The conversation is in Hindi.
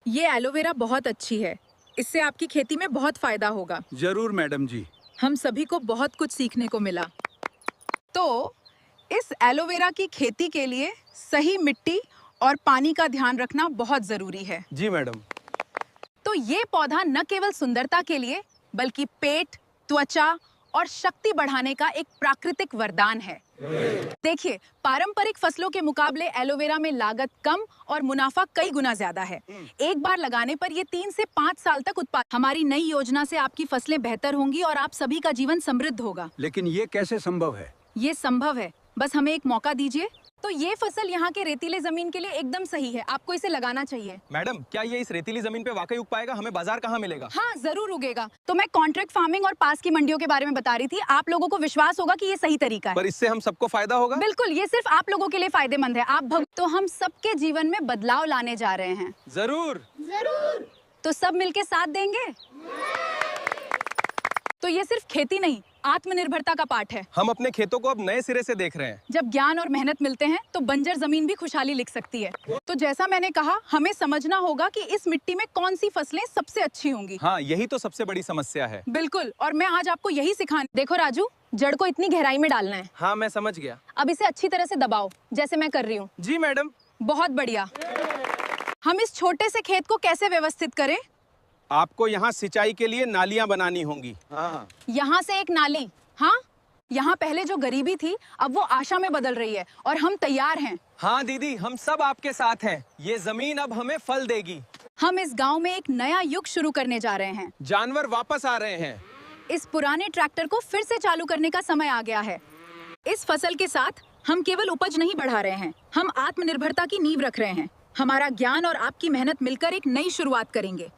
ये एलोवेरा बहुत अच्छी है। इससे आपकी खेती में बहुत फायदा होगा। जरूर मैडम जी। हम सभी को बहुत कुछ सीखने को मिला। तो इस एलोवेरा की खेती के लिए सही मिट्टी और पानी का ध्यान रखना बहुत जरूरी है। जी मैडम। तो ये पौधा न केवल सुंदरता के लिए बल्कि पेट, त्वचा और शक्ति बढ़ाने का एक प्राकृतिक वरदान है। देखिए, पारंपरिक फसलों के मुकाबले एलोवेरा में लागत कम और मुनाफा कई गुना ज्यादा है। एक बार लगाने पर ये 3 से 5 साल तक उत्पादन। हमारी नई योजना से आपकी फसलें बेहतर होंगी और आप सभी का जीवन समृद्ध होगा। लेकिन ये कैसे संभव है? ये संभव है, बस हमें एक मौका दीजिए। तो ये फसल यहाँ के रेतीले जमीन के लिए एकदम सही है। आपको इसे लगाना चाहिए। मैडम, क्या ये इस रेतीली जमीन पे वाकई उग पाएगा? हमें बाजार कहाँ मिलेगा? हाँ, जरूर उगेगा। तो मैं कॉन्ट्रैक्ट फार्मिंग और पास की मंडियों के बारे में बता रही थी। आप लोगों को विश्वास होगा कि ये सही तरीका है। पर इससे हम सबको फायदा होगा? बिल्कुल, ये सिर्फ आप लोगों के लिए फायदेमंद है। तो हम सबके जीवन में बदलाव लाने जा रहे हैं। जरूर। तो सब मिलके साथ देंगे। तो ये सिर्फ खेती नहीं, आत्मनिर्भरता का पाठ है। हम अपने खेतों को अब नए सिरे से देख रहे हैं। जब ज्ञान और मेहनत मिलते हैं तो बंजर जमीन भी खुशहाली लिख सकती है। तो जैसा मैंने कहा, हमें समझना होगा कि इस मिट्टी में कौन सी फसलें सबसे अच्छी होंगी। हाँ, यही तो सबसे बड़ी समस्या है। बिल्कुल, और मैं आज आपको यही सिखाने। देखो राजू, जड़ को इतनी गहराई में डालना है। हाँ, मैं समझ गया। अब इसे अच्छी तरह से दबाओ, जैसे मैं कर रही हूँ। जी मैडम। बहुत बढ़िया। हम इस छोटे से खेत को कैसे व्यवस्थित करें? आपको यहाँ सिंचाई के लिए नालियाँ बनानी होंगी। हाँ। यहाँ से एक नाली। हाँ, यहाँ पहले जो गरीबी थी अब वो आशा में बदल रही है और हम तैयार हैं। हाँ दीदी, हम सब आपके साथ हैं। ये जमीन अब हमें फल देगी। हम इस गांव में एक नया युग शुरू करने जा रहे हैं। जानवर वापस आ रहे हैं। इस पुराने ट्रैक्टर को फिर से चालू करने का समय आ गया है। इस फसल के साथ हम केवल उपज नहीं बढ़ा रहे हैं, हम आत्मनिर्भरता की नींव रख रहे हैं। हमारा ज्ञान और आपकी मेहनत मिलकर एक नई शुरुआत करेंगे।